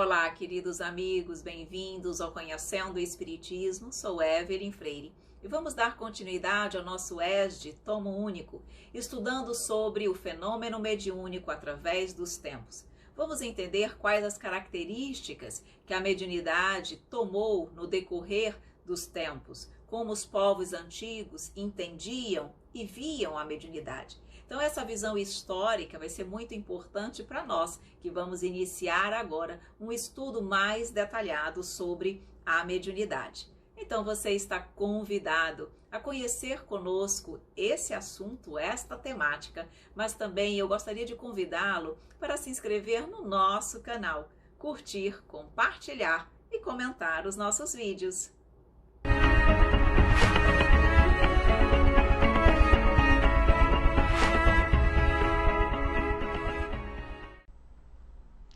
Olá, queridos amigos, bem-vindos ao Conhecendo o Espiritismo. Sou Evelyn Freire e vamos dar continuidade ao nosso ESD Tomo Único, estudando sobre o fenômeno mediúnico através dos tempos. Vamos entender quais as características que a mediunidade tomou no decorrer dos tempos, como os povos antigos entendiam e viam a mediunidade. Então essa visão histórica vai ser muito importante para nós, que vamos iniciar agora um estudo mais detalhado sobre a mediunidade. Então você está convidado a conhecer conosco esse assunto, esta temática, mas também eu gostaria de convidá-lo para se inscrever no nosso canal, curtir, compartilhar e comentar os nossos vídeos.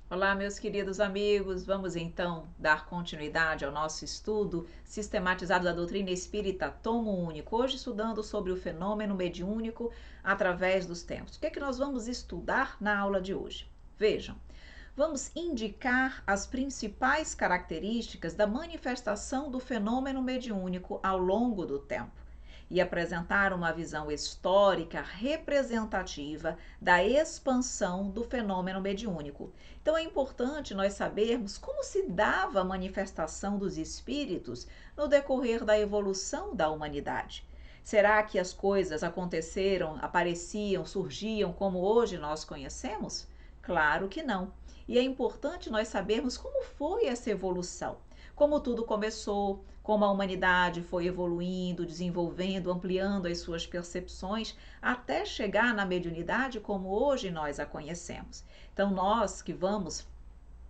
Olá, meus queridos amigos, vamos então dar continuidade ao nosso estudo sistematizado da doutrina espírita Tomo Único, hoje estudando sobre o fenômeno mediúnico através dos tempos. O que é que nós vamos estudar na aula de hoje? Vejam, vamos indicar as principais características da manifestação do fenômeno mediúnico ao longo do tempo e apresentar uma visão histórica representativa da expansão do fenômeno mediúnico. Então é importante nós sabermos como se dava a manifestação dos espíritos no decorrer da evolução da humanidade. Será que as coisas aconteceram, apareciam, surgiam como hoje nós conhecemos? Claro que não. E é importante nós sabermos como foi essa evolução, como tudo começou, como a humanidade foi evoluindo, desenvolvendo, ampliando as suas percepções, até chegar na mediunidade como hoje nós a conhecemos. Então nós que vamos,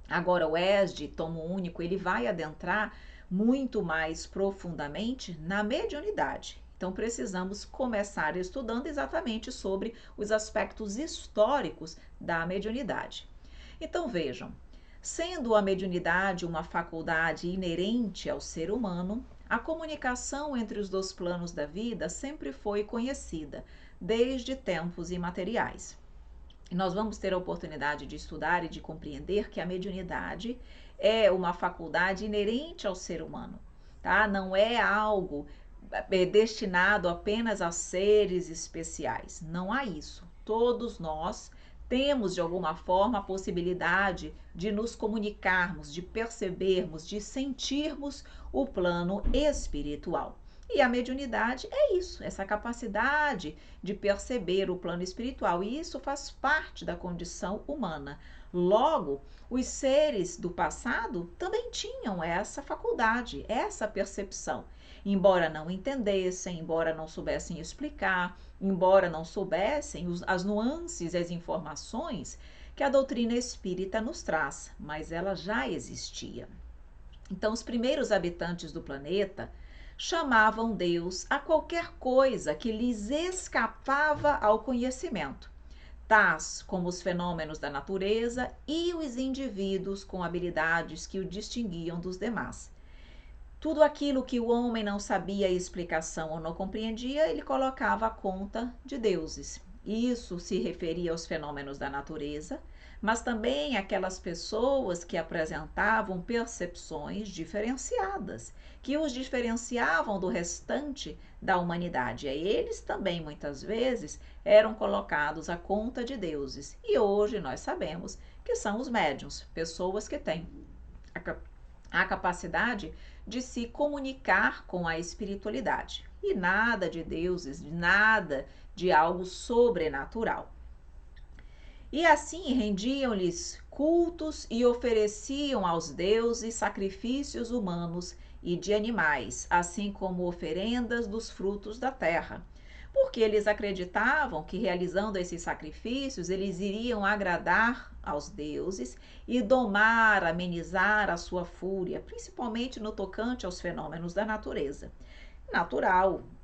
agora o ESD, Tomo Único, ele vai adentrar muito mais profundamente na mediunidade. Então precisamos começar estudando exatamente sobre os aspectos históricos da mediunidade. Então vejam, sendo a mediunidade uma faculdade inerente ao ser humano, a comunicação entre os dois planos da vida sempre foi conhecida, desde tempos imateriais. E nós vamos ter a oportunidade de estudar e de compreender que a mediunidade é uma faculdade inerente ao ser humano, tá? Não é algo destinado apenas a seres especiais. Não há isso. Todos nós temos de alguma forma a possibilidade de nos comunicarmos, de percebermos, de sentirmos o plano espiritual. E a mediunidade é isso, essa capacidade de perceber o plano espiritual, e isso faz parte da condição humana. Logo, os seres do passado também tinham essa faculdade, essa percepção. Embora não entendessem, embora não soubessem explicar, embora não soubessem as nuances e as informações que a doutrina espírita nos traz, mas ela já existia. Então, os primeiros habitantes do planeta chamavam Deus a qualquer coisa que lhes escapava ao conhecimento, tais como os fenômenos da natureza e os indivíduos com habilidades que o distinguiam dos demais. Tudo aquilo que o homem não sabia a explicação ou não compreendia, ele colocava à conta de deuses. Isso se referia aos fenômenos da natureza, mas também aquelas pessoas que apresentavam percepções diferenciadas, que os diferenciavam do restante da humanidade. E eles também, muitas vezes, eram colocados à conta de deuses. E hoje nós sabemos que são os médiuns, pessoas que têm a capacidade de se comunicar com a espiritualidade. E nada de deuses, nada de algo sobrenatural. E assim rendiam-lhes cultos e ofereciam aos deuses sacrifícios humanos e de animais, assim como oferendas dos frutos da terra, porque eles acreditavam que realizando esses sacrifícios eles iriam agradar aos deuses e domar, amenizar a sua fúria, principalmente no tocante aos fenômenos da natureza.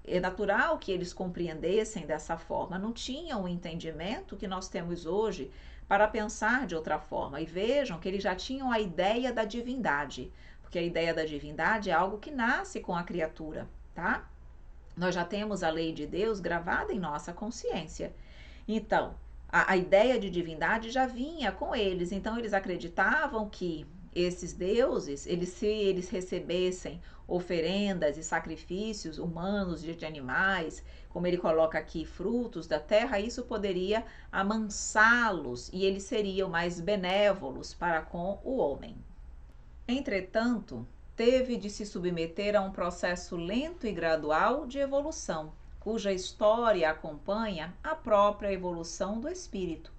É natural que eles compreendessem dessa forma, não tinham o entendimento que nós temos hoje para pensar de outra forma. E vejam que eles já tinham a ideia da divindade, porque a ideia da divindade é algo que nasce com a criatura, tá? Nós já temos a lei de Deus gravada em nossa consciência. Então, a ideia de divindade já vinha com eles. Então, eles acreditavam que esses deuses, se eles recebessem oferendas e sacrifícios humanos de animais, como ele coloca aqui, frutos da terra, isso poderia amansá-los e eles seriam mais benévolos para com o homem. Entretanto, teve de se submeter a um processo lento e gradual de evolução, cuja história acompanha a própria evolução do espírito.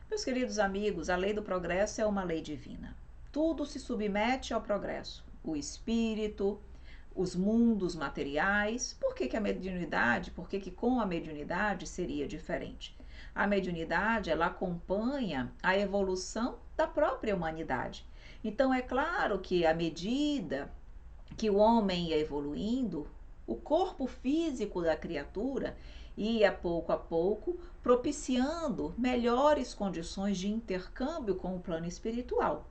Meus queridos amigos, a lei do progresso é uma lei divina. Tudo se submete ao progresso. O espírito, os mundos materiais. Por que a mediunidade? Por que com a mediunidade seria diferente? A mediunidade, ela acompanha a evolução da própria humanidade. Então, é claro que à medida que o homem ia evoluindo, o corpo físico da criatura ia pouco a pouco propiciando melhores condições de intercâmbio com o plano espiritual.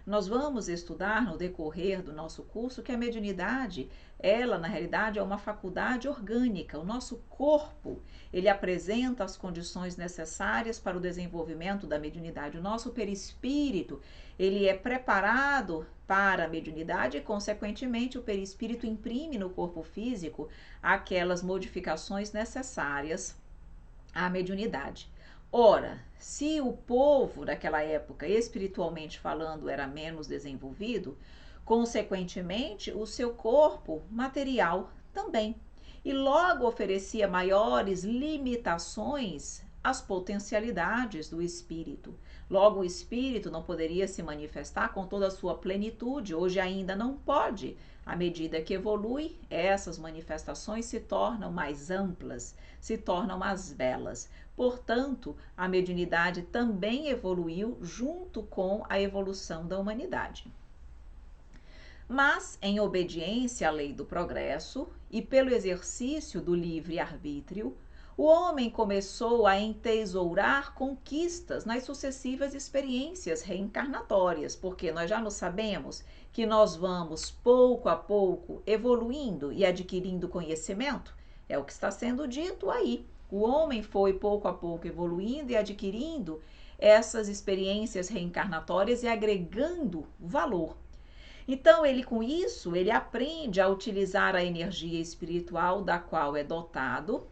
Nós vamos estudar no decorrer do nosso curso que a mediunidade, ela na realidade é uma faculdade orgânica. O nosso corpo, ele apresenta as condições necessárias para o desenvolvimento da mediunidade. O nosso perispírito, ele é preparado para a mediunidade e, consequentemente, o perispírito imprime no corpo físico aquelas modificações necessárias à mediunidade. Ora, se o povo daquela época, espiritualmente falando, era menos desenvolvido, consequentemente, o seu corpo material também. E logo oferecia maiores limitações às potencialidades do espírito. Logo, o espírito não poderia se manifestar com toda a sua plenitude, hoje ainda não pode. À medida que evolui, essas manifestações se tornam mais amplas, se tornam mais belas. Portanto, a mediunidade também evoluiu junto com a evolução da humanidade. Mas, em obediência à lei do progresso e pelo exercício do livre-arbítrio, o homem começou a entesourar conquistas nas sucessivas experiências reencarnatórias, porque nós já não sabemos que nós vamos pouco a pouco evoluindo e adquirindo conhecimento. É o que está sendo dito aí. O homem foi pouco a pouco evoluindo e adquirindo essas experiências reencarnatórias e agregando valor. Então, ele com isso, ele aprende a utilizar a energia espiritual da qual é dotado,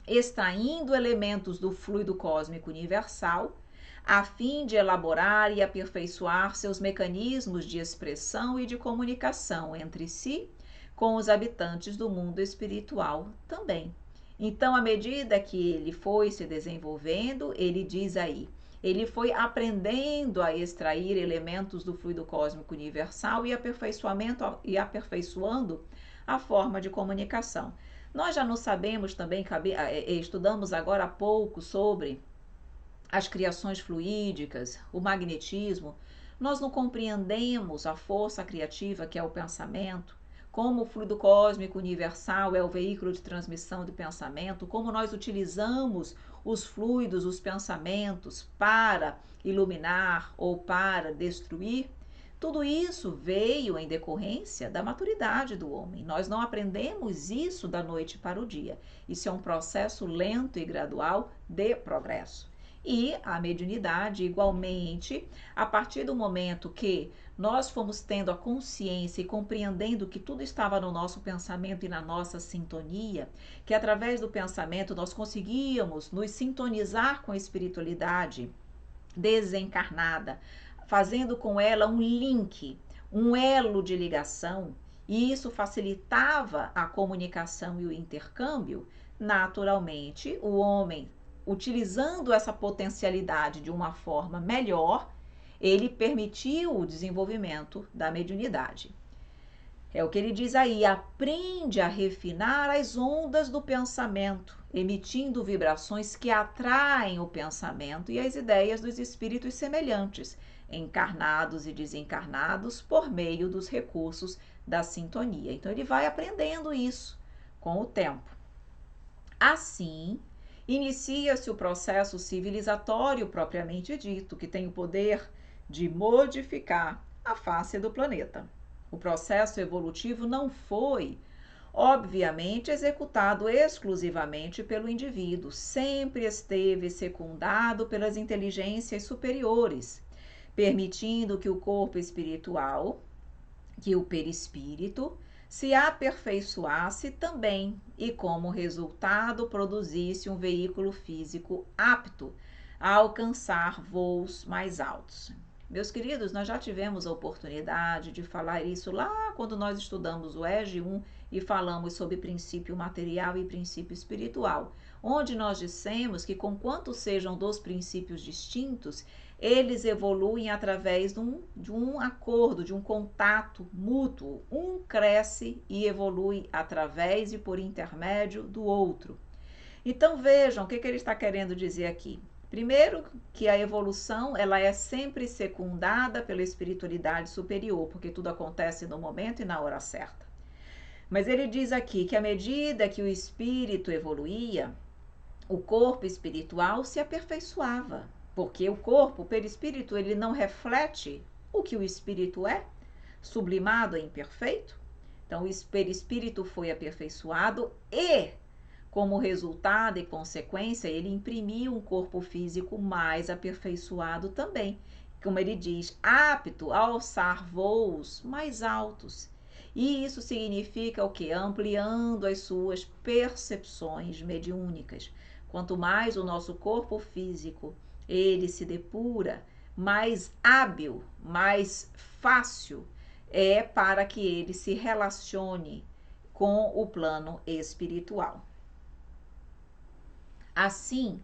extraindo elementos do fluido cósmico universal, a fim de elaborar e aperfeiçoar seus mecanismos de expressão e de comunicação entre si, com os habitantes do mundo espiritual também. Então, à medida que ele foi se desenvolvendo, ele diz aí, ele foi aprendendo a extrair elementos do fluido cósmico universal e aperfeiçoando a forma de comunicação. Nós já não sabemos também, estudamos agora há pouco sobre as criações fluídicas, o magnetismo. Nós não compreendemos a força criativa que é o pensamento, como o fluido cósmico universal é o veículo de transmissão do pensamento, como nós utilizamos os fluidos, os pensamentos para iluminar ou para destruir. Tudo isso veio em decorrência da maturidade do homem. Nós não aprendemos isso da noite para o dia. Isso é um processo lento e gradual de progresso. E a mediunidade, igualmente, a partir do momento que nós fomos tendo a consciência e compreendendo que tudo estava no nosso pensamento e na nossa sintonia, que através do pensamento nós conseguíamos nos sintonizar com a espiritualidade desencarnada, fazendo com ela um link, um elo de ligação, e isso facilitava a comunicação e o intercâmbio. Naturalmente, o homem, utilizando essa potencialidade de uma forma melhor, ele permitiu o desenvolvimento da mediunidade. É o que ele diz aí, aprende a refinar as ondas do pensamento, emitindo vibrações que atraem o pensamento e as ideias dos espíritos semelhantes, encarnados e desencarnados, por meio dos recursos da sintonia. Então, ele vai aprendendo isso com o tempo. Assim, inicia-se o processo civilizatório propriamente dito, que tem o poder de modificar a face do planeta. O processo evolutivo não foi, obviamente, executado exclusivamente pelo indivíduo, sempre esteve secundado pelas inteligências superiores, permitindo que o corpo espiritual, que o perispírito, se aperfeiçoasse também e, como resultado, produzisse um veículo físico apto a alcançar voos mais altos. Meus queridos, nós já tivemos a oportunidade de falar isso lá quando nós estudamos o EG 1 e falamos sobre princípio material e princípio espiritual, onde nós dissemos que, conquanto sejam dois princípios distintos, eles evoluem através de um acordo, de um contato mútuo. Um cresce e evolui através e por intermédio do outro. Então vejam o que ele está querendo dizer aqui. Primeiro, que a evolução ela é sempre secundada pela espiritualidade superior, porque tudo acontece no momento e na hora certa. Mas ele diz aqui que à medida que o espírito evoluía, o corpo espiritual se aperfeiçoava, porque o corpo, o perispírito, ele não reflete o que o espírito é, sublimado e imperfeito. Então, o perispírito foi aperfeiçoado e, como resultado e consequência, ele imprimiu um corpo físico mais aperfeiçoado também, como ele diz, apto a alçar voos mais altos. E isso significa o quê? Ampliando as suas percepções mediúnicas. Quanto mais o nosso corpo físico ele se depura, mais hábil, mais fácil é para que ele se relacione com o plano espiritual. Assim,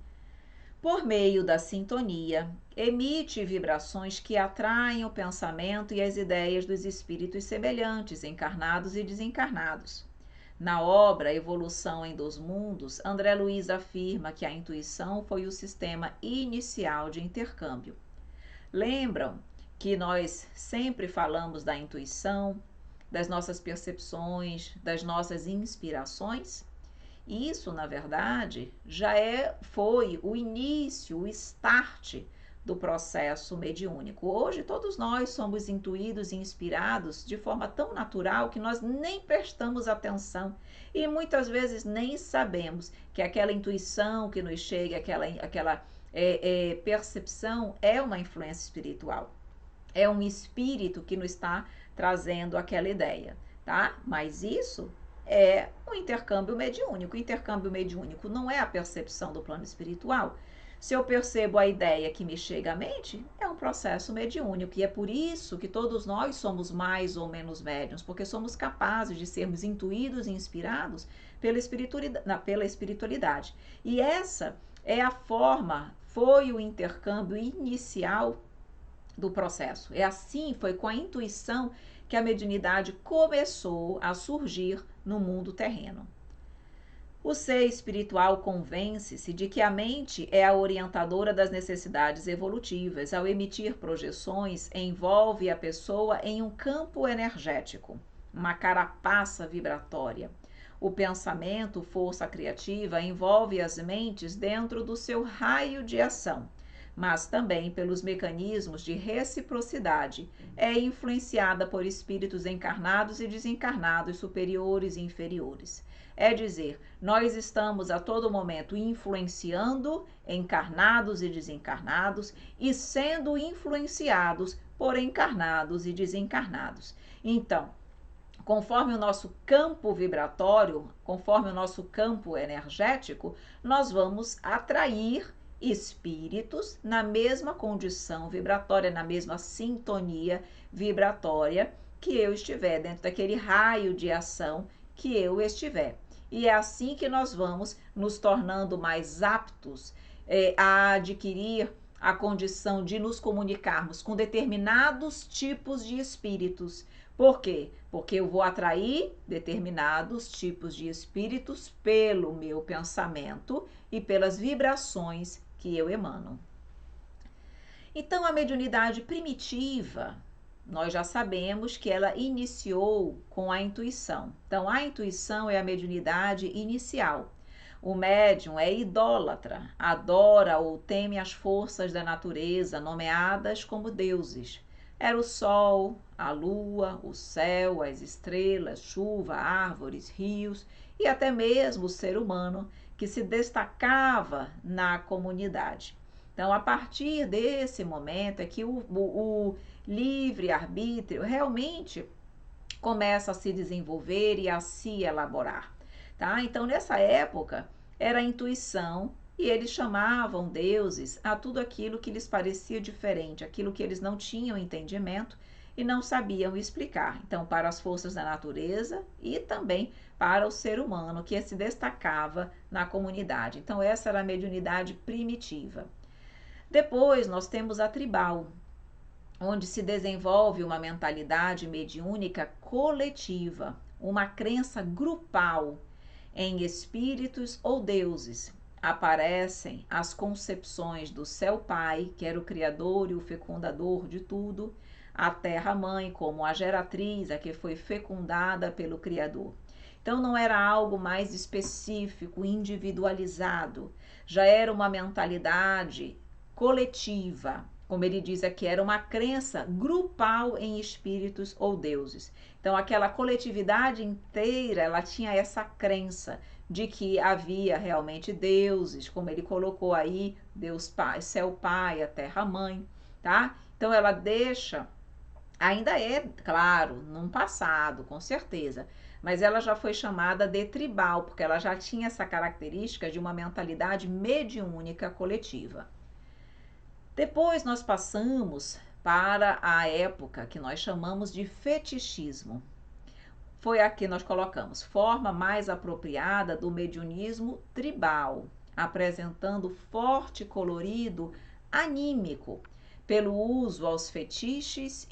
por meio da sintonia, emite vibrações que atraem o pensamento e as ideias dos espíritos semelhantes, encarnados e desencarnados. Na obra Evolução em Dois Mundos, André Luiz afirma que a intuição foi o sistema inicial de intercâmbio. Lembram que nós sempre falamos da intuição, das nossas percepções, das nossas inspirações? Isso, na verdade, já foi o início, o start do processo mediúnico. Hoje todos nós somos intuídos e inspirados de forma tão natural que nós nem prestamos atenção e muitas vezes nem sabemos que aquela intuição que nos chega, aquela percepção é uma influência espiritual. É um espírito que nos está trazendo aquela ideia, tá? Mas isso é um intercâmbio mediúnico. O intercâmbio mediúnico não é a percepção do plano espiritual. Se eu percebo a ideia que me chega à mente, é um processo mediúnico. E é por isso que todos nós somos mais ou menos médiuns, porque somos capazes de sermos intuídos e inspirados pela espiritualidade. E essa é a forma, foi o intercâmbio inicial do processo. É assim, foi com a intuição que a mediunidade começou a surgir no mundo terreno. O ser espiritual convence-se de que a mente é a orientadora das necessidades evolutivas. Ao emitir projeções, envolve a pessoa em um campo energético, uma carapaça vibratória. O pensamento, força criativa, envolve as mentes dentro do seu raio de ação, mas também pelos mecanismos de reciprocidade. É influenciada por espíritos encarnados e desencarnados, superiores e inferiores. É dizer, nós estamos a todo momento influenciando encarnados e desencarnados e sendo influenciados por encarnados e desencarnados. Então, conforme o nosso campo vibratório, conforme o nosso campo energético, nós vamos atrair espíritos na mesma condição vibratória, na mesma sintonia vibratória que eu estiver, dentro daquele raio de ação que eu estiver. E é assim que nós vamos nos tornando mais aptos a adquirir a condição de nos comunicarmos com determinados tipos de espíritos. Por quê? Porque eu vou atrair determinados tipos de espíritos pelo meu pensamento e pelas vibrações que eu emano. Então, a mediunidade primitiva, nós já sabemos que ela iniciou com a intuição. Então, a intuição é a mediunidade inicial. O médium é idólatra, adora ou teme as forças da natureza, nomeadas como deuses. Era o sol, a lua, o céu, as estrelas, chuva, árvores, rios e até mesmo o ser humano que se destacava na comunidade. Então, a partir desse momento é que o livre-arbítrio realmente começa a se desenvolver e a se elaborar, tá? Então, nessa época, era a intuição e eles chamavam deuses a tudo aquilo que lhes parecia diferente, aquilo que eles não tinham entendimento e não sabiam explicar. Então, para as forças da natureza e também para o ser humano que se destacava na comunidade. Então, essa era a mediunidade primitiva. Depois, nós temos a tribal, onde se desenvolve uma mentalidade mediúnica coletiva, uma crença grupal em espíritos ou deuses. Aparecem as concepções do céu pai, que era o criador e o fecundador de tudo, a terra mãe como a geratriz, a que foi fecundada pelo criador. Então não era algo mais específico, individualizado, já era uma mentalidade coletiva, como ele diz aqui, era uma crença grupal em espíritos ou deuses. Então, aquela coletividade inteira, ela tinha essa crença de que havia realmente deuses, como ele colocou aí, Deus Pai, Céu Pai, a Terra Mãe, tá? Então, ela deixa, ainda é, claro, num passado, com certeza, mas ela já foi chamada de tribal, porque ela já tinha essa característica de uma mentalidade mediúnica coletiva. Depois nós passamos para a época que nós chamamos de fetichismo. Foi aqui nós colocamos forma mais apropriada do mediunismo tribal, apresentando forte colorido anímico pelo uso aos fetiches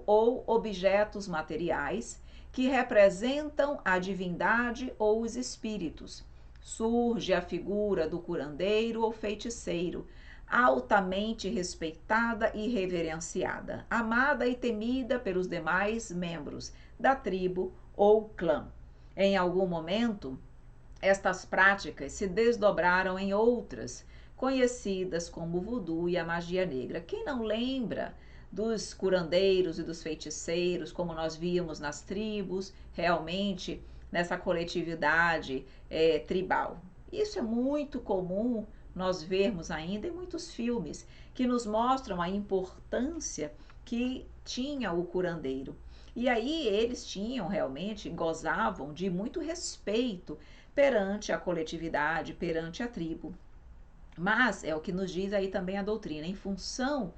ou objetos materiais que representam a divindade ou os espíritos. Surge a figura do curandeiro ou feiticeiro, altamente respeitada e reverenciada, amada e temida pelos demais membros da tribo ou clã. Em algum momento, estas práticas se desdobraram em outras, conhecidas como o vodu e a magia negra. Quem não lembra dos curandeiros e dos feiticeiros, como nós víamos nas tribos, realmente nessa coletividade tribal? Isso é muito comum nós vermos ainda em muitos filmes que nos mostram a importância que tinha o curandeiro. E aí eles tinham realmente, gozavam de muito respeito perante a coletividade, perante a tribo. Mas é o que nos diz aí também a doutrina, em função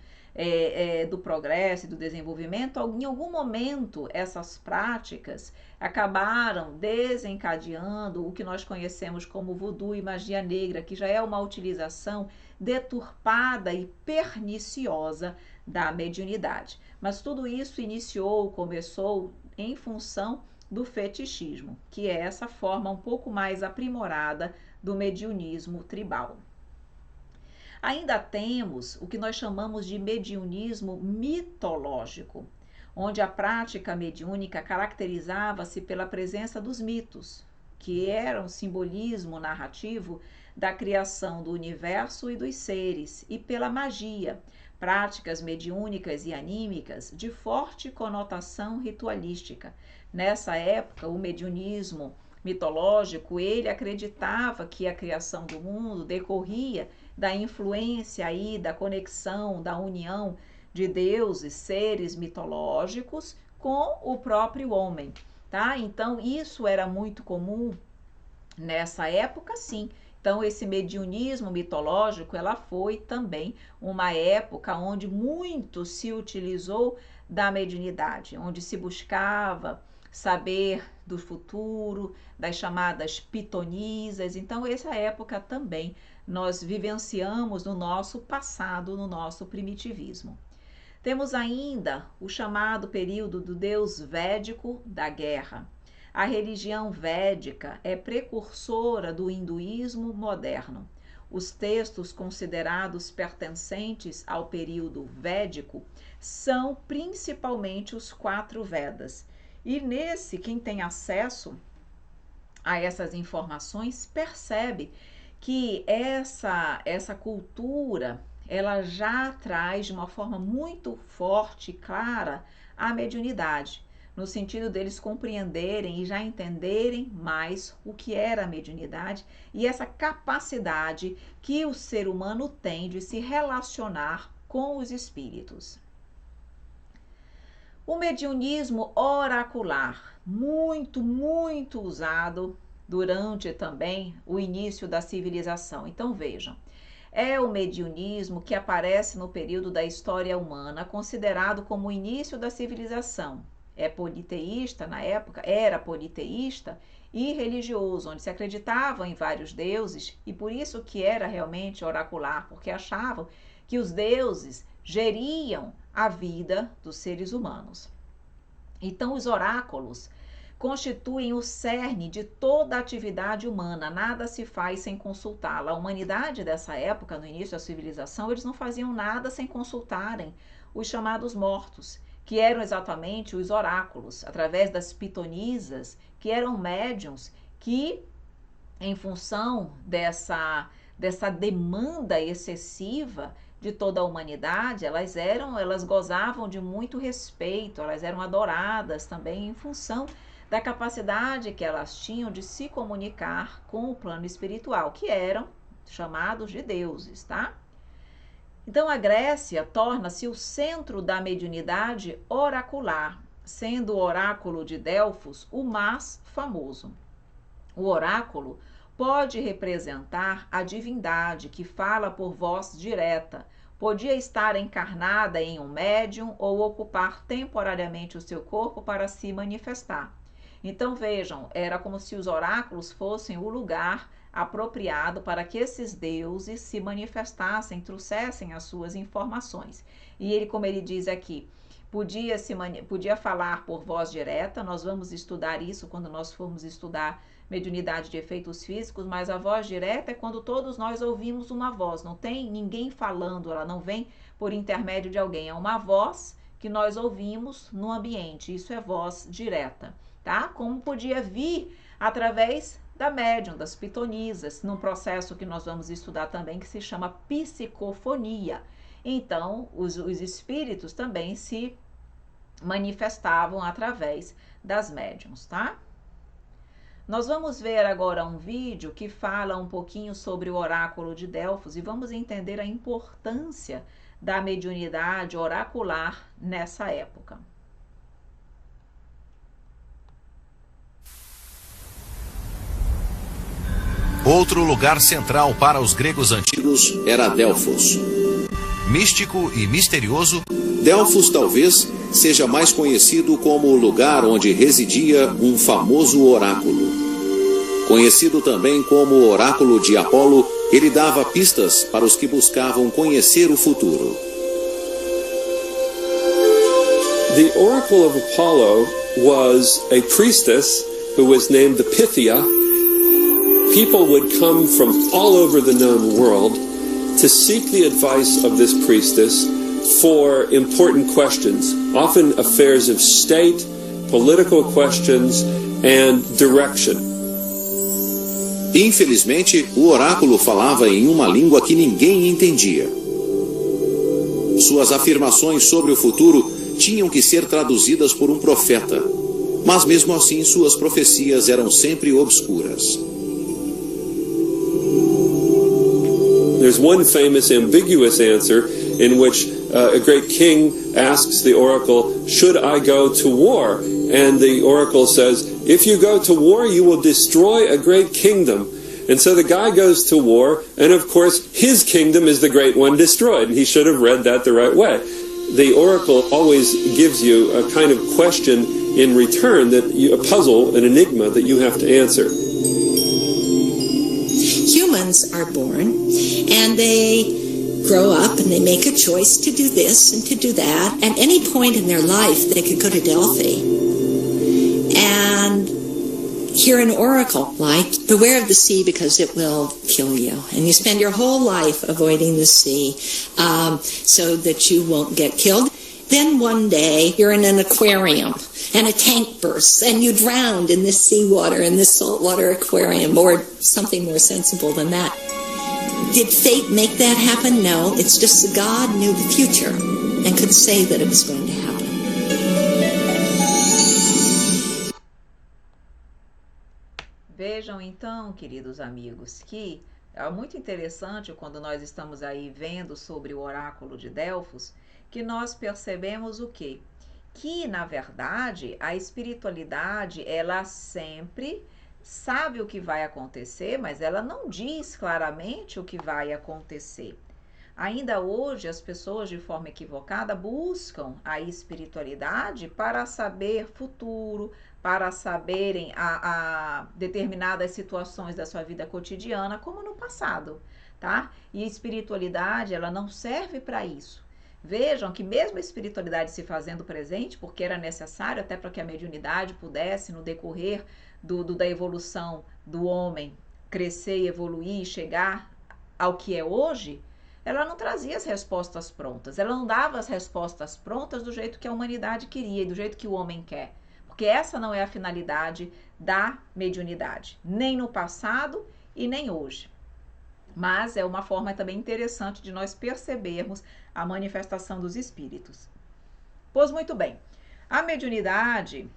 do progresso e do desenvolvimento, em algum momento essas práticas acabaram desencadeando o que nós conhecemos como vodu e magia negra, que já é uma utilização deturpada e perniciosa da mediunidade. Mas tudo isso começou em função do fetichismo, que é essa forma um pouco mais aprimorada do mediunismo tribal. Ainda temos o que nós chamamos de mediunismo mitológico, onde a prática mediúnica caracterizava-se pela presença dos mitos, que eram simbolismo narrativo da criação do universo e dos seres, e pela magia, práticas mediúnicas e anímicas de forte conotação ritualística. Nessa época, o mediunismo mitológico, ele acreditava que a criação do mundo decorria da influência aí, da conexão, da união de deuses, seres mitológicos com o próprio homem, tá? Então, isso era muito comum nessa época, sim. Então, esse mediunismo mitológico, ela foi também uma época onde muito se utilizou da mediunidade, onde se buscava saber do futuro, das chamadas pitonisas. Então, essa época também nós vivenciamos no nosso passado, no nosso primitivismo. Temos ainda o chamado período do deus védico da guerra. A religião védica é precursora do hinduísmo moderno. Os textos considerados pertencentes ao período védico são principalmente os 4 Vedas. E nesse, quem tem acesso a essas informações percebe que essa cultura, ela já traz de uma forma muito forte e clara a mediunidade. no sentido deles compreenderem e já entenderem mais o que era a mediunidade e essa capacidade que o ser humano tem de se relacionar com os espíritos. O mediunismo oracular, muito usado durante também o início da civilização. Então vejam, é o mediunismo que aparece no período da história humana, considerado como o início da civilização. É politeísta na época, era politeísta e religioso, onde se acreditava em vários deuses e por isso que era realmente oracular, porque achavam que os deuses geriam a vida dos seres humanos. Então os oráculos constituem o cerne de toda a atividade humana, nada se faz sem consultá-la. A humanidade dessa época, no início da civilização, eles não faziam nada sem consultarem os chamados mortos, que eram exatamente os oráculos, através das pitonisas, que eram médiuns que, em função dessa demanda excessiva de toda a humanidade, elas gozavam de muito respeito, elas eram adoradas também em função da capacidade que elas tinham de se comunicar com o plano espiritual, que eram chamados de deuses, tá? Então a Grécia torna-se o centro da mediunidade oracular, sendo o oráculo de Delfos o mais famoso. O oráculo pode representar a divindade que fala por voz direta, podia estar encarnada em um médium ou ocupar temporariamente o seu corpo para se manifestar. Então vejam, era como se os oráculos fossem o lugar apropriado para que esses deuses se manifestassem, trouxessem as suas informações. E ele, como ele diz aqui, podia falar por voz direta. Nós vamos estudar isso quando nós formos estudar mediunidade de efeitos físicos, mas a voz direta é quando todos nós ouvimos uma voz, não tem ninguém falando, ela não vem por intermédio de alguém, é uma voz que nós ouvimos no ambiente, isso é voz direta, tá? Como podia vir através da médium, das pitonisas, num processo que nós vamos estudar também, que se chama psicofonia. Então, os espíritos também se manifestavam através das médiums, tá? Nós vamos ver agora um vídeo que fala um pouquinho sobre o oráculo de Delfos e vamos entender a importância da mediunidade oracular nessa época. Outro lugar central para os gregos antigos era Delfos. Místico e misterioso, Delfos talvez seja mais conhecido como o lugar onde residia um famoso oráculo. Conhecido também como o oráculo de Apolo, ele dava pistas para os que buscavam conhecer o futuro. The oracle of Apollo was a priestess who was named the Pythia. People would come from all over the known world to seek the advice of this priestess for important questions, often affairs of state, political questions, and direction. Infelizmente, o oráculo falava em uma língua que ninguém entendia. Suas afirmações sobre o futuro tinham que ser traduzidas por um profeta, mas mesmo assim suas profecias eram sempre obscuras. There's one famous ambiguous answer in which a great king asks the oracle, "Should I go to war?" And the oracle says, "If you go to war, you will destroy a great kingdom." And so the guy goes to war, and of course his kingdom is the great one destroyed. And he should have read that the right way. The oracle always gives you a kind of question in return, a puzzle, an enigma that you have to answer. Humans are born and they grow up and they make a choice to do this and to do that. At any point in their life, they could go to Delphi and hear an oracle like, beware of the sea because it will kill you. And you spend your whole life avoiding the sea so that you won't get killed. Then one day you're in an aquarium and a tank bursts and you drowned in this seawater, in this saltwater aquarium, or something more sensible than that. Did fate make that happen? No, it's just that God knew the future and could say that it was going to happen. vejam então, queridos amigos, que é muito interessante quando nós estamos aí vendo sobre o oráculo de Delfos, que nós percebemos o quê? Que, na verdade, a espiritualidade, ela sempre sabe o que vai acontecer, mas ela não diz claramente o que vai acontecer. Ainda hoje, as pessoas, de forma equivocada, buscam a espiritualidade para saber futuro, para saberem a determinadas situações da sua vida cotidiana, como no passado, tá? E a espiritualidade, ela não serve para isso. Vejam que mesmo a espiritualidade se fazendo presente, porque era necessário até para que a mediunidade pudesse, no decorrer da evolução do homem, crescer e evoluir e chegar ao que é hoje, ela não trazia as respostas prontas, ela não dava as respostas prontas do jeito que a humanidade queria e do jeito que o homem quer, porque essa não é a finalidade da mediunidade, nem no passado e nem hoje. Mas é uma forma também interessante de nós percebermos a manifestação dos espíritos. Pois muito bem, a mediunidade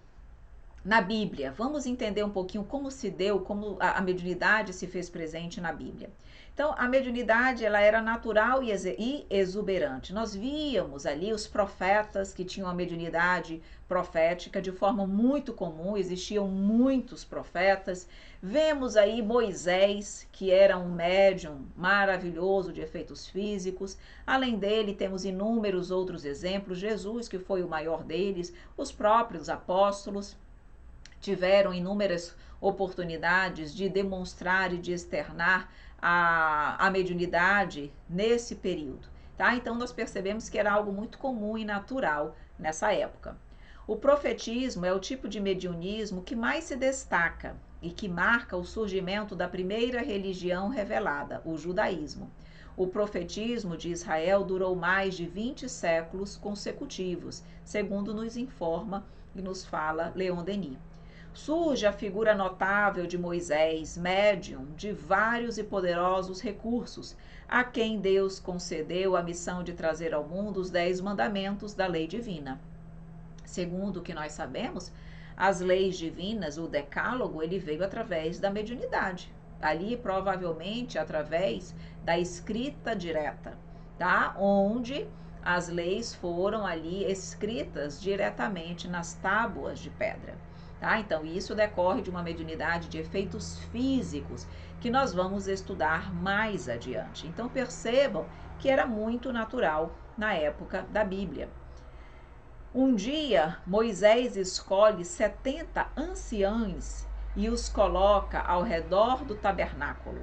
na Bíblia, vamos entender um pouquinho como se deu, como a mediunidade se fez presente na Bíblia. Então, a mediunidade, ela era natural e exuberante. Nós víamos ali os profetas que tinham a mediunidade profética de forma muito comum, existiam muitos profetas. Vemos aí Moisés, que era um médium maravilhoso de efeitos físicos. Além dele, temos inúmeros outros exemplos. Jesus, que foi o maior deles, os próprios apóstolos tiveram inúmeras oportunidades de demonstrar e de externar a mediunidade nesse período, tá? Então nós percebemos que era algo muito comum e natural nessa época. O profetismo é o tipo de mediunismo que mais se destaca e que marca o surgimento da primeira religião revelada, o judaísmo. O profetismo de Israel durou mais de 20 séculos consecutivos, segundo nos informa e nos fala Leon Denis. Surge a figura notável de Moisés, médium de vários e poderosos recursos, a quem Deus concedeu a missão de trazer ao mundo os 10 mandamentos da lei divina. Segundo o que nós sabemos, as leis divinas, o decálogo, ele veio através da mediunidade. Ali, provavelmente, através da escrita direta, tá? Onde as leis foram ali escritas diretamente nas tábuas de pedra. Tá? Então, isso decorre de uma mediunidade de efeitos físicos que nós vamos estudar mais adiante. Então, percebam que era muito natural na época da Bíblia. Um dia, Moisés escolhe 70 anciãos e os coloca ao redor do tabernáculo.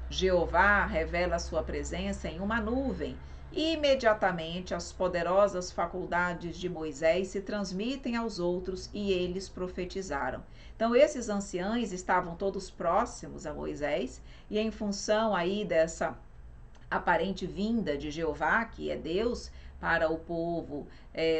Jeová revela sua presença em uma nuvem e imediatamente as poderosas faculdades de Moisés se transmitem aos outros e eles profetizaram. Então esses anciãos estavam todos próximos a Moisés e em função aí dessa aparente vinda de Jeová, que é Deus, para o povo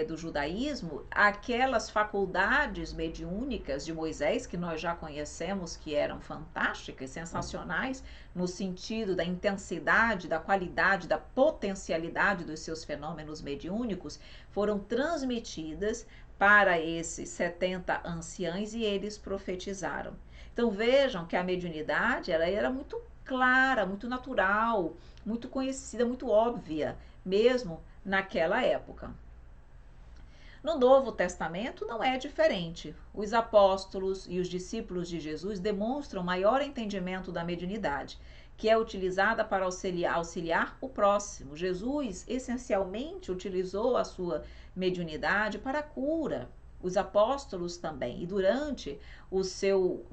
do judaísmo, aquelas faculdades mediúnicas de Moisés, que nós já conhecemos, que eram fantásticas, sensacionais, no sentido da intensidade, da qualidade, da potencialidade dos seus fenômenos mediúnicos, foram transmitidas para esses 70 anciãos e eles profetizaram. Então vejam que a mediunidade ela era muito clara, muito natural, muito conhecida, muito óbvia, mesmo naquela época. No Novo Testamento não é diferente. Os apóstolos e os discípulos de Jesus demonstram maior entendimento da mediunidade, que é utilizada para auxiliar o próximo. Jesus essencialmente utilizou a sua mediunidade para a cura. Os apóstolos também, e durante o seu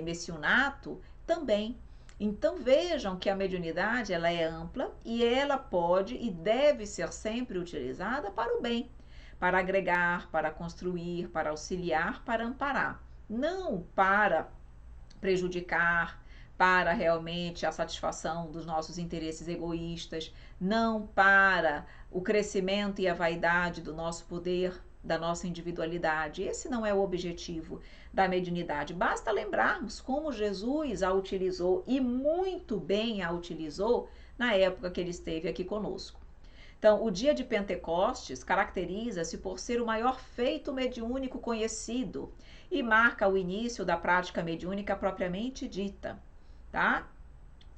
missionato também. Então vejam que a mediunidade ela é ampla e ela pode e deve ser sempre utilizada para o bem, para agregar, para construir, para auxiliar, para amparar, não para prejudicar, para realmente a satisfação dos nossos interesses egoístas, não para o crescimento e a vaidade do nosso poder, da nossa individualidade. Esse não é o objetivo da mediunidade. Basta lembrarmos como Jesus a utilizou e muito bem a utilizou na época que ele esteve aqui conosco. Então, o dia de Pentecostes caracteriza-se por ser o maior feito mediúnico conhecido e marca o início da prática mediúnica propriamente dita, tá?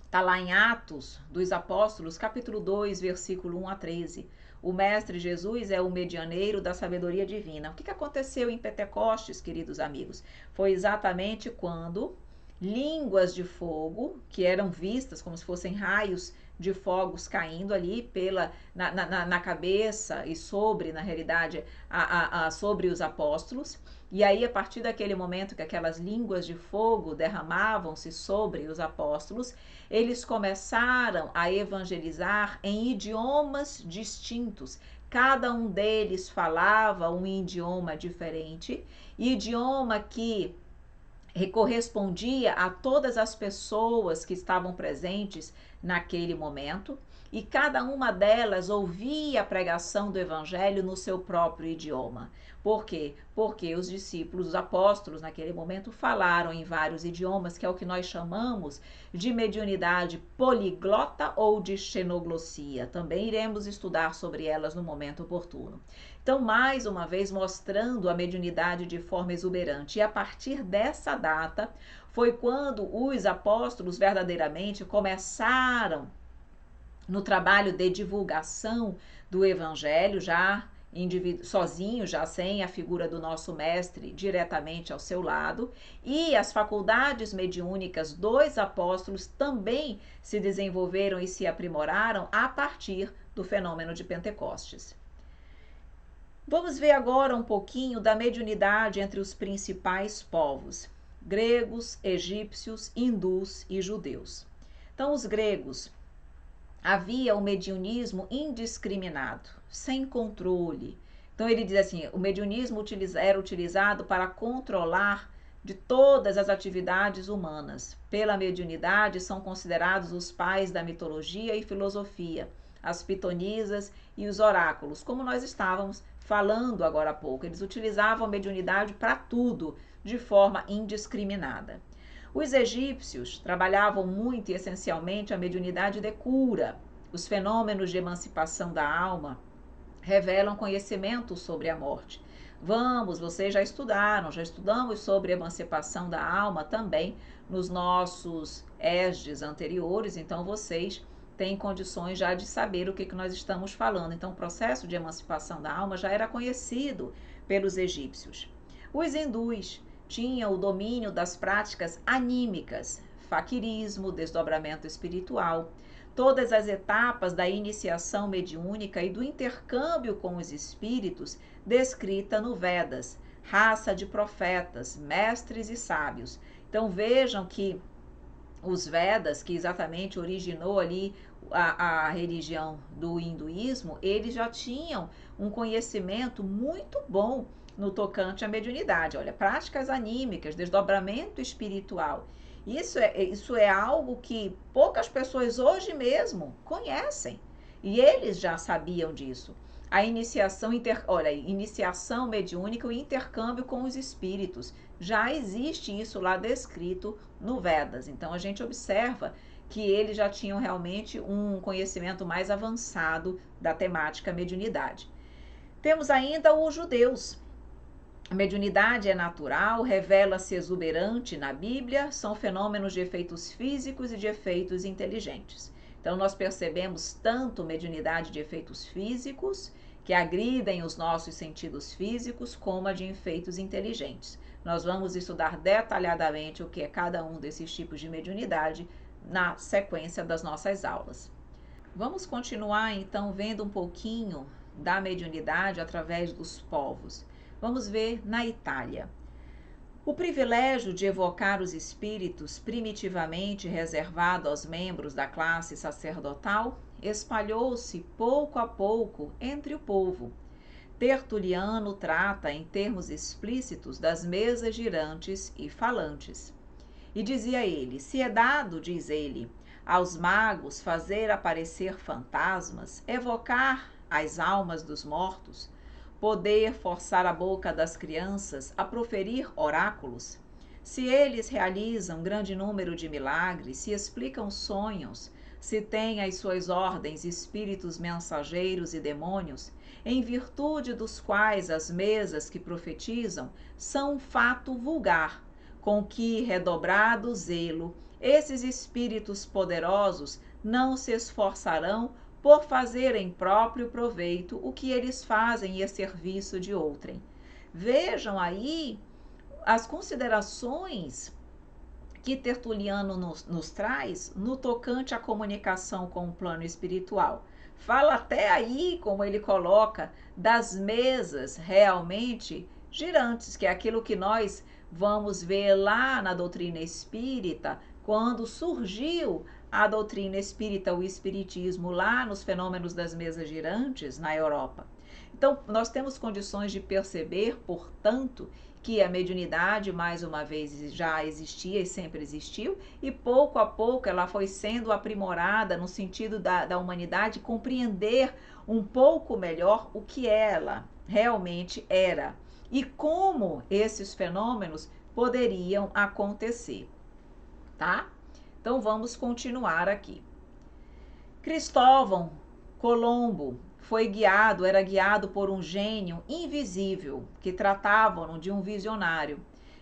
Está lá em Atos dos Apóstolos, capítulo 2, versículo 1 a 13. O Mestre Jesus é o medianeiro da sabedoria divina. O que aconteceu em Pentecostes, queridos amigos? Foi exatamente quando línguas de fogo, que eram vistas como se fossem raios de fogos caindo ali na cabeça e sobre, na realidade, sobre os apóstolos. E aí, a partir daquele momento que aquelas línguas de fogo derramavam-se sobre os apóstolos, eles começaram a evangelizar em idiomas distintos. Cada um deles falava um idioma diferente, idioma que correspondia a todas as pessoas que estavam presentes naquele momento, e cada uma delas ouvia a pregação do evangelho no seu próprio idioma. Por quê? Porque os discípulos, os apóstolos, naquele momento falaram em vários idiomas, que é o que nós chamamos de mediunidade poliglota ou de xenoglossia. Também iremos estudar sobre elas no momento oportuno. Então, mais uma vez, mostrando a mediunidade de forma exuberante. E a partir dessa data, foi quando os apóstolos verdadeiramente começaram no trabalho de divulgação do evangelho, já sozinho, já sem a figura do nosso mestre diretamente ao seu lado, e as faculdades mediúnicas dos apóstolos também se desenvolveram e se aprimoraram a partir do fenômeno de Pentecostes. Vamos ver agora um pouquinho da mediunidade entre os principais povos: gregos, egípcios, hindus e judeus. Então, os gregos, havia o mediunismo indiscriminado, sem controle. Então ele diz assim, o mediunismo era utilizado para controlar de todas as atividades humanas. Pela mediunidade são considerados os pais da mitologia e filosofia, as pitonisas e os oráculos, como nós estávamos falando agora há pouco. Eles utilizavam a mediunidade para tudo, de forma indiscriminada. Os egípcios trabalhavam muito e essencialmente a mediunidade de cura. Os fenômenos de emancipação da alma revelam conhecimento sobre a morte. Vocês já estudamos sobre emancipação da alma também nos nossos ESDs anteriores, então vocês têm condições já de saber o que nós estamos falando. Então, o processo de emancipação da alma já era conhecido pelos egípcios. Os hindus tinham o domínio das práticas anímicas, faquirismo, desdobramento espiritual, todas as etapas da iniciação mediúnica e do intercâmbio com os espíritos descrita no Vedas, raça de profetas, mestres e sábios. Então vejam que os Vedas, que exatamente originou ali a religião do hinduísmo, eles já tinham um conhecimento muito bom no tocante à mediunidade. Olha, práticas anímicas, desdobramento espiritual. Isso é algo que poucas pessoas hoje mesmo conhecem. E eles já sabiam disso. A iniciação mediúnica, o intercâmbio com os espíritos. Já existe isso lá descrito no Vedas. Então, a gente observa que eles já tinham realmente um conhecimento mais avançado da temática mediunidade. Temos ainda os judeus. A mediunidade é natural, revela-se exuberante na Bíblia, são fenômenos de efeitos físicos e de efeitos inteligentes. Então, nós percebemos tanto mediunidade de efeitos físicos, que agridem os nossos sentidos físicos, como a de efeitos inteligentes. Nós vamos estudar detalhadamente o que é cada um desses tipos de mediunidade na sequência das nossas aulas. Vamos continuar, então, vendo um pouquinho da mediunidade através dos povos. Vamos ver na Itália. O privilégio de evocar os espíritos, primitivamente reservado aos membros da classe sacerdotal, espalhou-se pouco a pouco entre o povo. Tertuliano trata em termos explícitos das mesas girantes e falantes. E dizia ele: se é dado, diz ele, aos magos fazer aparecer fantasmas, evocar as almas dos mortos, poder forçar a boca das crianças a proferir oráculos, se eles realizam grande número de milagres, se explicam sonhos, se tem as suas ordens espíritos mensageiros e demônios, em virtude dos quais as mesas que profetizam são um fato vulgar, com que, redobrado zelo, esses espíritos poderosos não se esforçarão por fazer em próprio proveito o que eles fazem a serviço de outrem. Vejam aí as considerações que Tertuliano nos traz no tocante à comunicação com o plano espiritual. Fala até aí, como ele coloca, das mesas realmente girantes, que é aquilo que nós vamos ver lá na doutrina espírita, quando surgiu a doutrina espírita, o espiritismo, lá nos fenômenos das mesas girantes na Europa. Então, nós temos condições de perceber, portanto, que a mediunidade, mais uma vez, já existia e sempre existiu, e pouco a pouco ela foi sendo aprimorada no sentido da humanidade compreender um pouco melhor o que ela realmente era e como esses fenômenos poderiam acontecer, tá? Então vamos continuar aqui. Cristóvão Colombo era guiado por um gênio invisível, que tratavam de um visionário.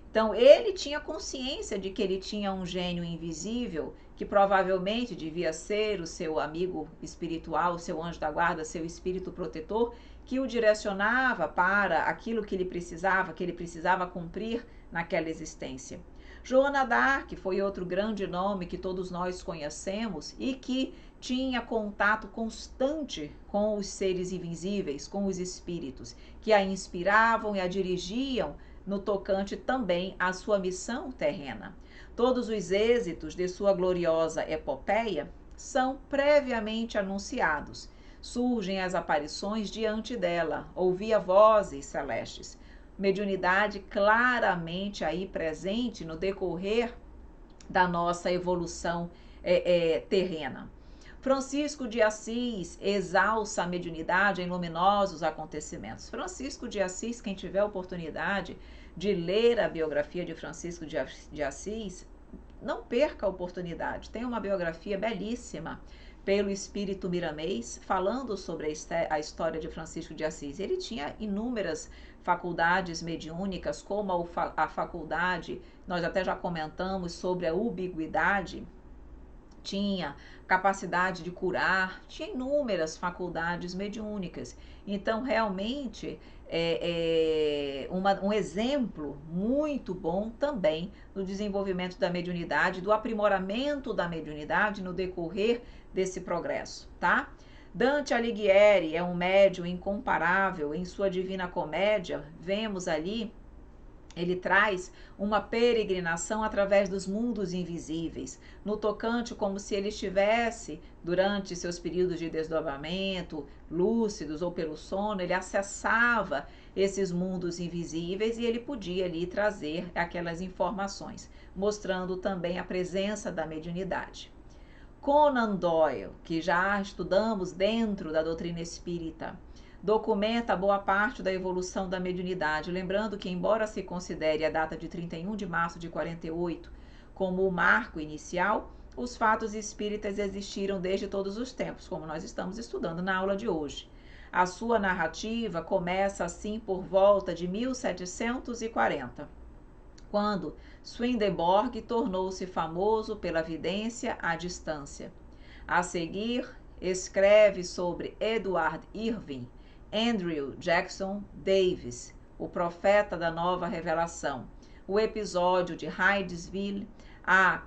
Então, ele tinha consciência de que ele tinha um gênio invisível, que provavelmente devia ser o seu amigo espiritual, o seu anjo da guarda, seu espírito protetor, que o direcionava para aquilo que ele precisava cumprir naquela existência. Joana d'Arc foi outro grande nome que todos nós conhecemos e que tinha contato constante com os seres invisíveis, com os espíritos, que a inspiravam e a dirigiam no tocante também à sua missão terrena. Todos os êxitos de sua gloriosa epopeia são previamente anunciados. Surgem as aparições diante dela, ouvia vozes celestes. Mediunidade claramente aí presente no decorrer da nossa evolução terrena. Francisco de Assis exalça a mediunidade em luminosos acontecimentos. Francisco de Assis, quem tiver oportunidade de ler a biografia de Francisco de Assis, não perca a oportunidade. Tem uma biografia belíssima pelo espírito miramês, falando sobre a história de Francisco de Assis. Ele tinha inúmeras faculdades mediúnicas, como a faculdade, nós até já comentamos sobre a ubiguidade, tinha capacidade de curar, tinha inúmeras faculdades mediúnicas. Então, realmente, um exemplo muito bom também no desenvolvimento da mediunidade, do aprimoramento da mediunidade no decorrer desse progresso, tá? Dante Alighieri é um médium incomparável. Em sua Divina Comédia, vemos ali, ele traz uma peregrinação através dos mundos invisíveis, no tocante como se ele estivesse, durante seus períodos de desdobramento, lúcidos ou pelo sono, ele acessava esses mundos invisíveis e ele podia ali trazer aquelas informações, mostrando também a presença da mediunidade. Conan Doyle, que já estudamos dentro da doutrina espírita, documenta boa parte da evolução da mediunidade, lembrando que, embora se considere a data de 31 de março de 48 como o marco inicial, os fatos espíritas existiram desde todos os tempos, como nós estamos estudando na aula de hoje. A sua narrativa começa assim por volta de 1740, quando Swedenborg tornou-se famoso pela vidência à distância. A seguir, escreve sobre Edward Irving, Andrew Jackson Davis, o profeta da nova revelação, o episódio de Hydesville, a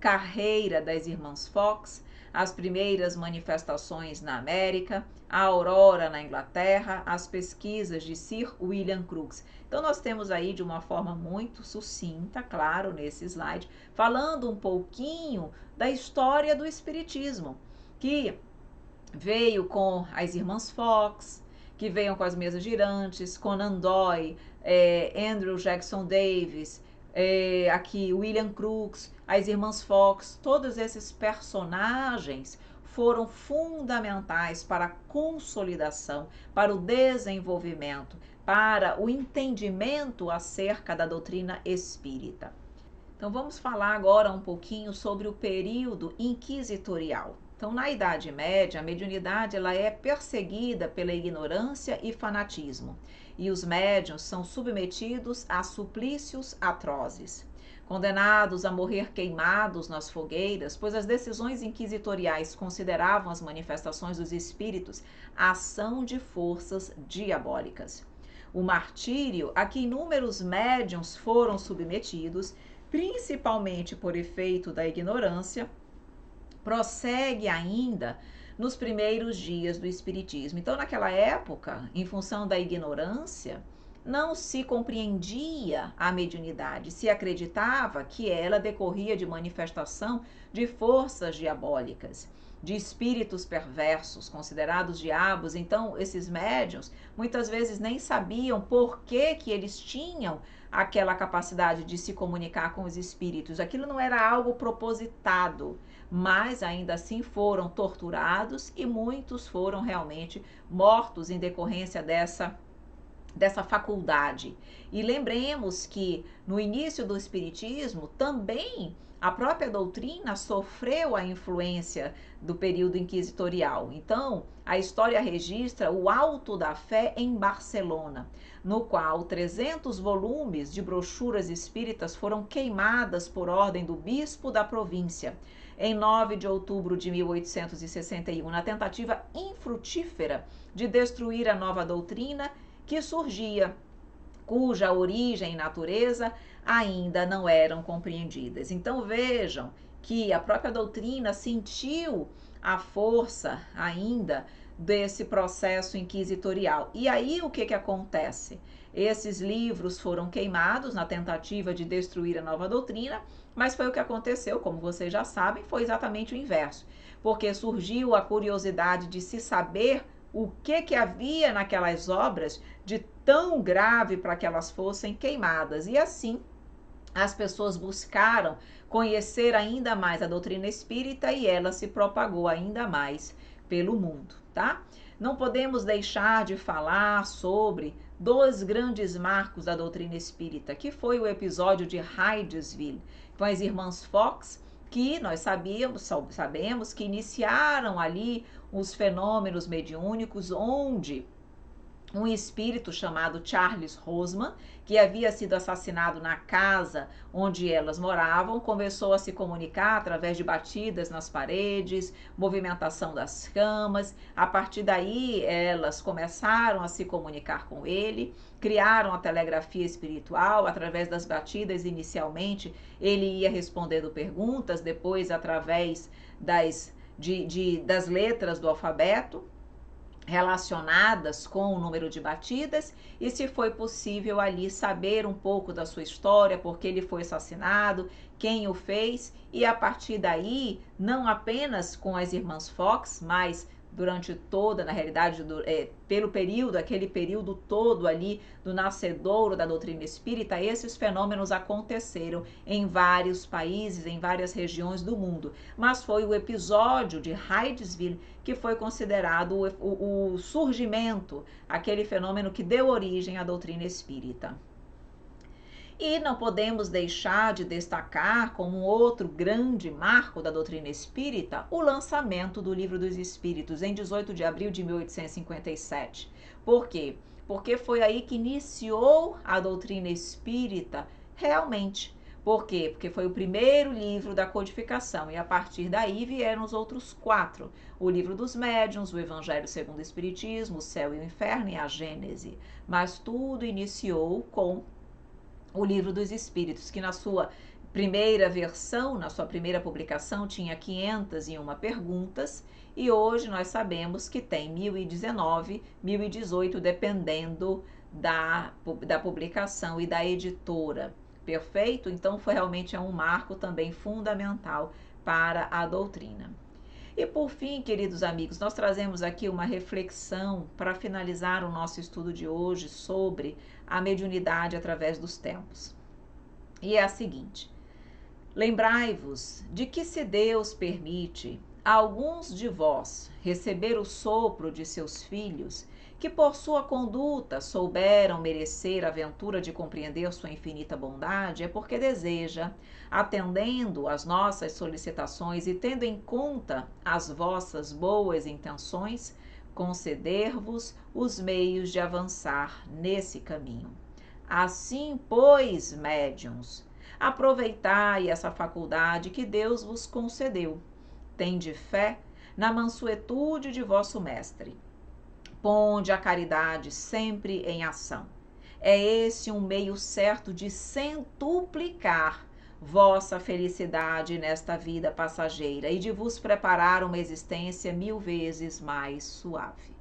carreira das irmãs Fox, as primeiras manifestações na América, a aurora na Inglaterra, as pesquisas de Sir William Crookes. Então nós temos aí de uma forma muito sucinta, claro, nesse slide, falando um pouquinho da história do espiritismo, que veio com as irmãs Fox, que veio com as mesas girantes, Conan Doyle, Andrew Jackson Davis, aqui William Crookes, as irmãs Fox. Todos esses personagens foram fundamentais para a consolidação, para o desenvolvimento, para o entendimento acerca da doutrina espírita. Então vamos falar agora um pouquinho sobre o período inquisitorial. Então, na Idade Média, a mediunidade ela é perseguida pela ignorância e fanatismo, e os médiuns são submetidos a suplícios atrozes, condenados a morrer queimados nas fogueiras, pois as decisões inquisitoriais consideravam as manifestações dos espíritos ação de forças diabólicas. O martírio a que inúmeros médiuns foram submetidos, principalmente por efeito da ignorância, prossegue ainda nos primeiros dias do Espiritismo. Então, naquela época, em função da ignorância, não se compreendia a mediunidade, se acreditava que ela decorria de manifestação de forças diabólicas, de espíritos perversos, considerados diabos. Então, esses médiuns muitas vezes nem sabiam por que eles tinham aquela capacidade de se comunicar com os espíritos. Aquilo não era algo propositado, mas ainda assim foram torturados e muitos foram realmente mortos em decorrência dessa faculdade. E lembremos que no início do Espiritismo também a própria doutrina sofreu a influência do período inquisitorial. Então, a história registra o Auto da Fé em Barcelona, no qual 300 volumes de brochuras espíritas foram queimadas por ordem do bispo da província, em 9 de outubro de 1861, na tentativa infrutífera de destruir a nova doutrina que surgia, cuja origem e natureza ainda não eram compreendidas. Então vejam que a própria doutrina sentiu a força ainda desse processo inquisitorial. E aí o que acontece? Esses livros foram queimados na tentativa de destruir a nova doutrina, mas foi o que aconteceu, como vocês já sabem, foi exatamente o inverso, porque surgiu a curiosidade de se saber o que havia naquelas obras de tão grave para que elas fossem queimadas. E assim, as pessoas buscaram conhecer ainda mais a doutrina espírita e ela se propagou ainda mais pelo mundo, tá? Não podemos deixar de falar sobre dois grandes marcos da doutrina espírita, que foi o episódio de Hydesville, com as irmãs Fox, que nós sabemos que iniciaram ali os fenômenos mediúnicos, onde um espírito chamado Charles Roseman, que havia sido assassinado na casa onde elas moravam, começou a se comunicar através de batidas nas paredes, movimentação das camas. A partir daí, elas começaram a se comunicar com ele, criaram a telegrafia espiritual. Através das batidas, inicialmente, ele ia respondendo perguntas, depois através das letras do alfabeto, relacionadas com o número de batidas, e se foi possível ali saber um pouco da sua história, porque ele foi assassinado, quem o fez, e a partir daí, não apenas com as irmãs Fox, mas durante toda, na realidade, pelo período, aquele período todo ali do nascedouro da doutrina espírita, esses fenômenos aconteceram em vários países, em várias regiões do mundo. Mas foi o episódio de Hydesville que foi considerado o surgimento, aquele fenômeno que deu origem à doutrina espírita. E não podemos deixar de destacar como outro grande marco da doutrina espírita o lançamento do Livro dos Espíritos em 18 de abril de 1857. Por quê? Porque foi aí que iniciou a doutrina espírita realmente. Por quê? Porque foi o primeiro livro da codificação e a partir daí vieram os outros 4. O Livro dos Médiuns, o Evangelho segundo o Espiritismo, o Céu e o Inferno e a Gênese. Mas tudo iniciou com o Livro dos Espíritos, que na sua primeira versão, na sua primeira publicação, tinha 501 perguntas, e hoje nós sabemos que tem 1019, 1018, dependendo da publicação e da editora. Perfeito? Então, realmente é um marco também fundamental para a doutrina. E por fim, queridos amigos, nós trazemos aqui uma reflexão para finalizar o nosso estudo de hoje sobre a mediunidade através dos tempos. E é a seguinte: lembrai-vos de que se Deus permite a alguns de vós receber o sopro de seus filhos, que por sua conduta souberam merecer a ventura de compreender sua infinita bondade, é porque deseja, atendendo às nossas solicitações e tendo em conta as vossas boas intenções, conceder-vos os meios de avançar nesse caminho. Assim, pois, médiuns, aproveitai essa faculdade que Deus vos concedeu. Tende fé na mansuetude de vosso mestre. Ponde a caridade sempre em ação. É esse um meio certo de centuplicar vossa felicidade nesta vida passageira e de vos preparar uma existência 1000 vezes mais suave.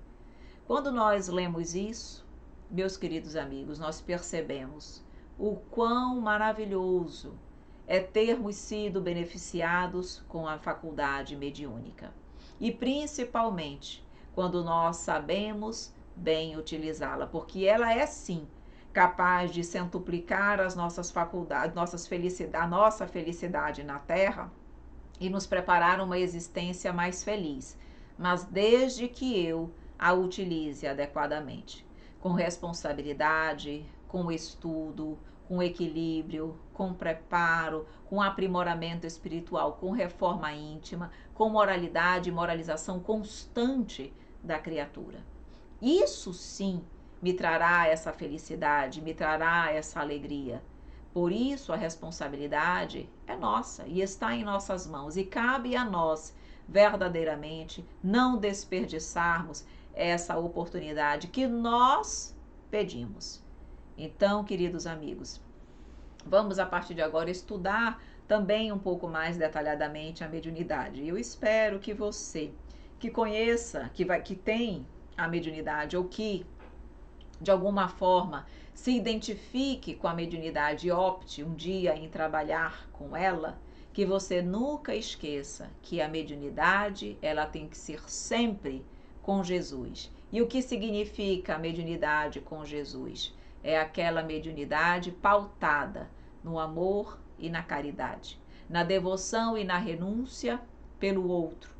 Quando nós lemos isso, meus queridos amigos, nós percebemos o quão maravilhoso é termos sido beneficiados com a faculdade mediúnica. E principalmente quando nós sabemos bem utilizá-la, porque ela é sim capaz de centuplicar as nossas faculdades, a nossa felicidade na Terra e nos preparar uma existência mais feliz, mas desde que eu a utilize adequadamente, com responsabilidade, com estudo, com equilíbrio, com preparo, com aprimoramento espiritual, com reforma íntima, com moralidade e moralização constante da criatura. Isso sim me trará essa felicidade, me trará essa alegria. Por isso a responsabilidade é nossa e está em nossas mãos e cabe a nós verdadeiramente não desperdiçarmos essa oportunidade que nós pedimos. Então, queridos amigos, vamos a partir de agora estudar também um pouco mais detalhadamente a mediunidade. Eu espero que você que conheça, que tem a mediunidade ou que de alguma forma se identifique com a mediunidade e opte um dia em trabalhar com ela, que você nunca esqueça que a mediunidade ela tem que ser sempre com Jesus. E o que significa a mediunidade com Jesus? É aquela mediunidade pautada no amor e na caridade, na devoção e na renúncia pelo outro,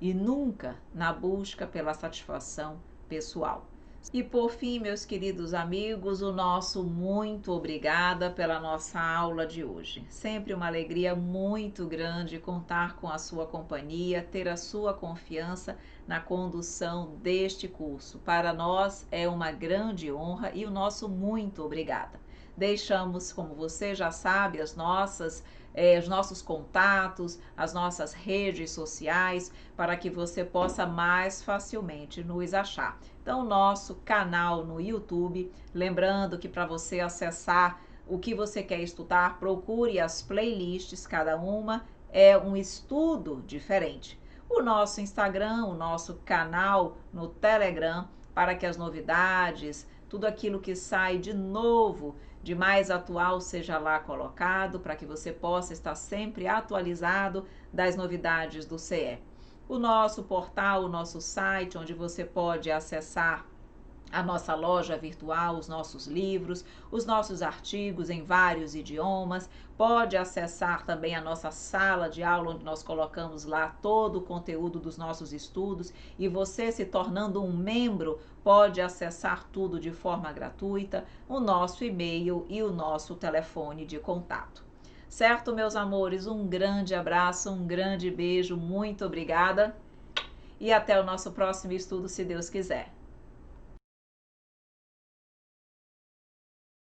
e nunca na busca pela satisfação pessoal. E por fim, meus queridos amigos, o nosso muito obrigada pela nossa aula de hoje. Sempre uma alegria muito grande contar com a sua companhia, ter a sua confiança na condução deste curso. Para nós é uma grande honra e o nosso muito obrigada. Deixamos, como você já sabe, os nossos contatos, as nossas redes sociais, para que você possa mais facilmente nos achar. Então, nosso canal no YouTube, lembrando que para você acessar o que você quer estudar, procure as playlists, cada uma é um estudo diferente. O nosso Instagram, o nosso canal no Telegram, para que as novidades, tudo aquilo que sai de novo, de mais atual, seja lá colocado, para que você possa estar sempre atualizado das novidades do CE. O nosso portal, o nosso site, onde você pode acessar a nossa loja virtual, os nossos livros, os nossos artigos em vários idiomas. Pode acessar também a nossa sala de aula, onde nós colocamos lá todo o conteúdo dos nossos estudos. E você, se tornando um membro, pode acessar tudo de forma gratuita, o nosso e-mail e o nosso telefone de contato. Certo, meus amores? Um grande abraço, um grande beijo, muito obrigada. E até o nosso próximo estudo, se Deus quiser.